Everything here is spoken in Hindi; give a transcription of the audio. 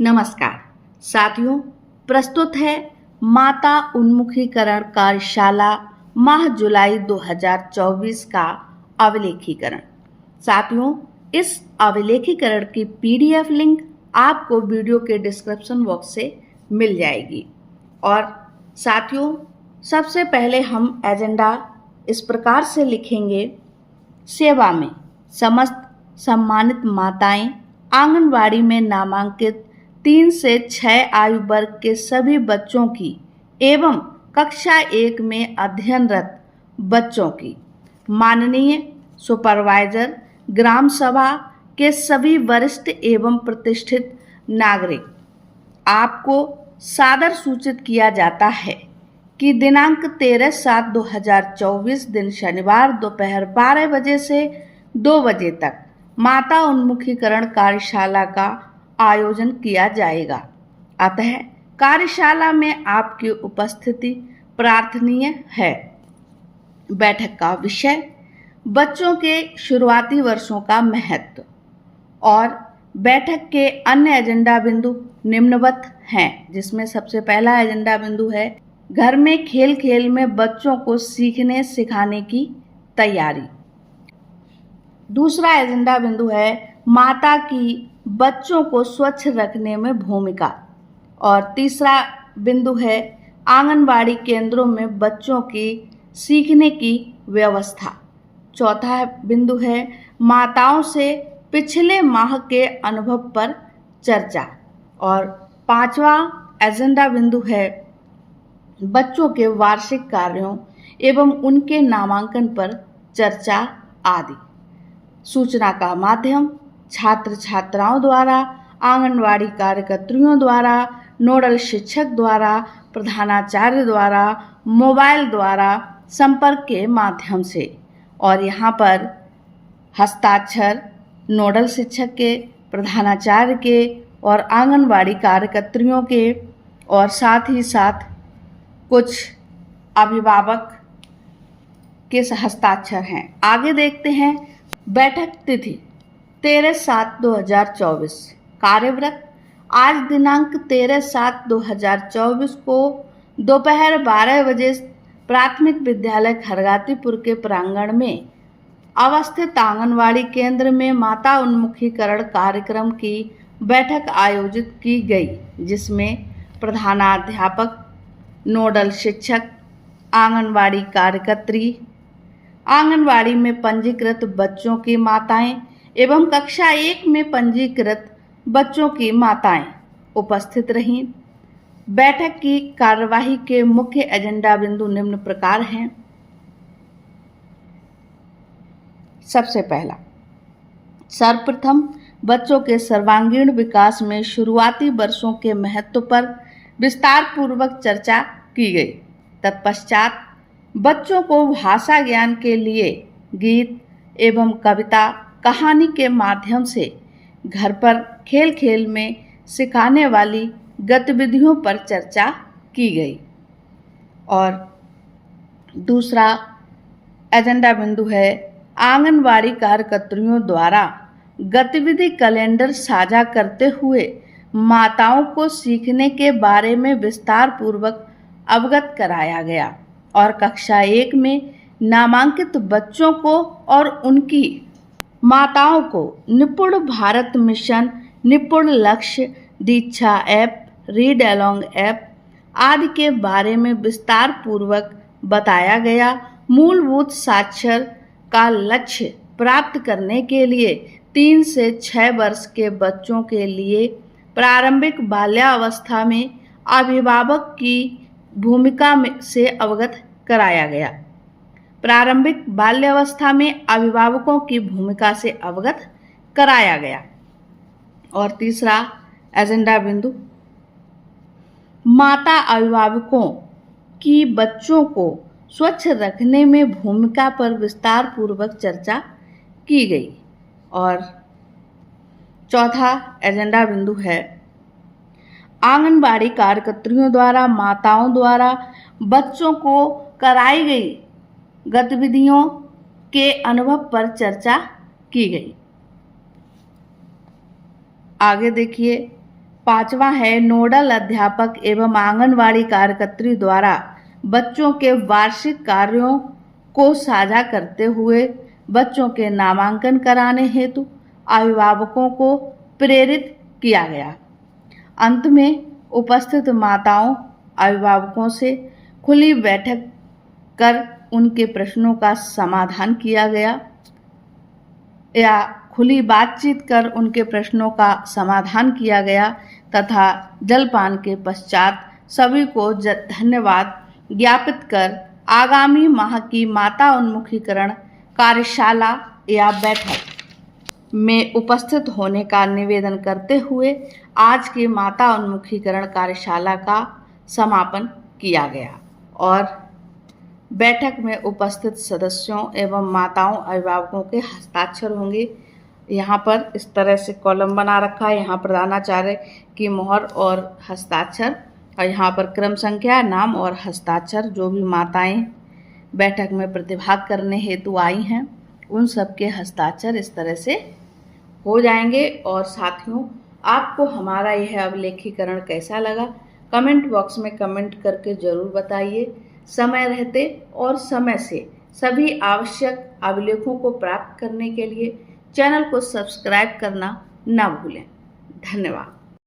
नमस्कार साथियों, प्रस्तुत है माता उन्मुखीकरण कार्यशाला माह जुलाई 2024 का अभिलेखीकरण। साथियों, इस अभिलेखीकरण की पीडीएफ लिंक आपको वीडियो के डिस्क्रिप्शन बॉक्स से मिल जाएगी। और साथियों, सबसे पहले हम एजेंडा इस प्रकार से लिखेंगे। सेवा में समस्त सम्मानित माताएं आंगनवाड़ी में नामांकित 3 से 6 आयु वर्ग के सभी बच्चों की एवं कक्षा 1 में अध्ययनरत बच्चों की माननीय सुपरवाइजर ग्राम सभा के सभी वरिष्ठ एवं प्रतिष्ठित नागरिक, आपको सादर सूचित किया जाता है कि दिनांक 13/7/2024 दिन शनिवार दोपहर 12 बजे से 2 बजे तक माता उन्मुखीकरण कार्यशाला का आयोजन किया जाएगा। अतः कार्यशाला में आपकी उपस्थिति प्रार्थनीय है। बैठक का विषय बच्चों के शुरुआती वर्षों का महत्व और बैठक के अन्य एजेंडा बिंदु निम्नवत हैं, जिसमें सबसे पहला एजेंडा बिंदु है घर में खेल खेल में बच्चों को सीखने सिखाने की तैयारी। दूसरा एजेंडा बिंदु है माता की बच्चों को स्वच्छ रखने में भूमिका। और तीसरा बिंदु है आंगनबाड़ी केंद्रों में बच्चों की सीखने की व्यवस्था। चौथा बिंदु है माताओं से पिछले माह के अनुभव पर चर्चा। और पांचवा एजेंडा बिंदु है बच्चों के वार्षिक कार्यों एवं उनके नामांकन पर चर्चा आदि। सूचना का माध्यम छात्र छात्राओं द्वारा, आंगनवाड़ी कार्यकर्त्रियों द्वारा, नोडल शिक्षक द्वारा, प्रधानाचार्य द्वारा, मोबाइल द्वारा संपर्क के माध्यम से। और यहाँ पर हस्ताक्षर नोडल शिक्षक के, प्रधानाचार्य के और आंगनवाड़ी कार्यकर्त्रियों के, और साथ ही साथ कुछ अभिभावक के हस्ताक्षर हैं। आगे देखते हैं बैठक तिथि 13/7/2024। कार्यव्रत आज दिनांक 13/7/2024 को दोपहर 12 बजे प्राथमिक विद्यालय खरगातीपुर के प्रांगण में अवस्थित आंगनवाड़ी केंद्र में माता उन्मुखीकरण कार्यक्रम की बैठक आयोजित की गई, जिसमें प्रधानाध्यापक, नोडल शिक्षक, आंगनवाड़ी कार्यकर्त्री, आंगनवाड़ी में पंजीकृत बच्चों की माताएं एवं कक्षा 1 में पंजीकृत बच्चों की माताएं उपस्थित रहीं। बैठक की कार्यवाही के मुख्य एजेंडा बिंदु निम्न प्रकार हैं। सबसे पहला, सर्वप्रथम बच्चों के सर्वांगीण विकास में शुरुआती वर्षों के महत्व पर विस्तार पूर्वक चर्चा की गई। तत्पश्चात बच्चों को भाषा ज्ञान के लिए गीत एवं कविता कहानी के माध्यम से घर पर खेल खेल में सिखाने वाली गतिविधियों पर चर्चा की गई। और दूसरा एजेंडा बिंदु है आंगनवाड़ी कार्यकर्त्रियों द्वारा गतिविधि कैलेंडर साझा करते हुए माताओं को सीखने के बारे में विस्तार पूर्वक अवगत कराया गया। और कक्षा 1 में नामांकित बच्चों को और उनकी माताओं को निपुण भारत मिशन, निपुण लक्ष्य, दीक्षा ऐप, रीड अलोंग ऐप आदि के बारे में विस्तार पूर्वक बताया गया। मूलभूत साक्षर का लक्ष्य प्राप्त करने के लिए 3 से 6 वर्ष के बच्चों के लिए प्रारंभिक बाल्यावस्था में अभिभावक की भूमिका से अवगत कराया गया। प्रारंभिक बाल्यावस्था में अभिभावकों की भूमिका से अवगत कराया गया। और तीसरा एजेंडा बिंदु माता अभिभावकों की बच्चों को स्वच्छ रखने में भूमिका पर विस्तार पूर्वक चर्चा की गई। और चौथा एजेंडा बिंदु है आंगनबाड़ी कार्यकर्त्रियों द्वारा माताओं द्वारा बच्चों को कराई गई गतिविधियों के अनुभव पर चर्चा की गई। आगे देखिए 5वां है नोडल अध्यापक एवं आंगनवाड़ी कार्यकर्त्री द्वारा बच्चों के वार्षिक कार्यों को साझा करते हुए बच्चों के नामांकन कराने हेतु अभिभावकों को प्रेरित किया गया। अंत में उपस्थित माताओं अभिभावकों से खुली बैठक कर उनके प्रश्नों का समाधान किया गया या खुली बातचीत कर उनके प्रश्नों का समाधान किया गया तथा जलपान के पश्चात सभी को धन्यवाद ज्ञापित कर आगामी माह की माता उन्मुखीकरण कार्यशाला या बैठक में उपस्थित होने का निवेदन करते हुए आज की माता उन्मुखीकरण कार्यशाला का समापन किया गया और बैठक में उपस्थित सदस्यों एवं माताओं अभिभावकों के हस्ताक्षर होंगे। यहाँ पर इस तरह से कॉलम बना रखा है, यहाँ प्रधानाचार्य की मोहर और हस्ताक्षर और यहाँ पर क्रम संख्या, नाम और हस्ताक्षर। जो भी माताएं बैठक में प्रतिभाग करने हेतु आई हैं उन सबके हस्ताक्षर इस तरह से हो जाएंगे। और साथियों, आपको हमारा यह अभिलेखीकरण कैसा लगा कमेंट बॉक्स में कमेंट करके ज़रूर बताइए। समय रहते और समय से सभी आवश्यक अभिलेखों को प्राप्त करने के लिए चैनल को सब्सक्राइब करना न भूलें। धन्यवाद।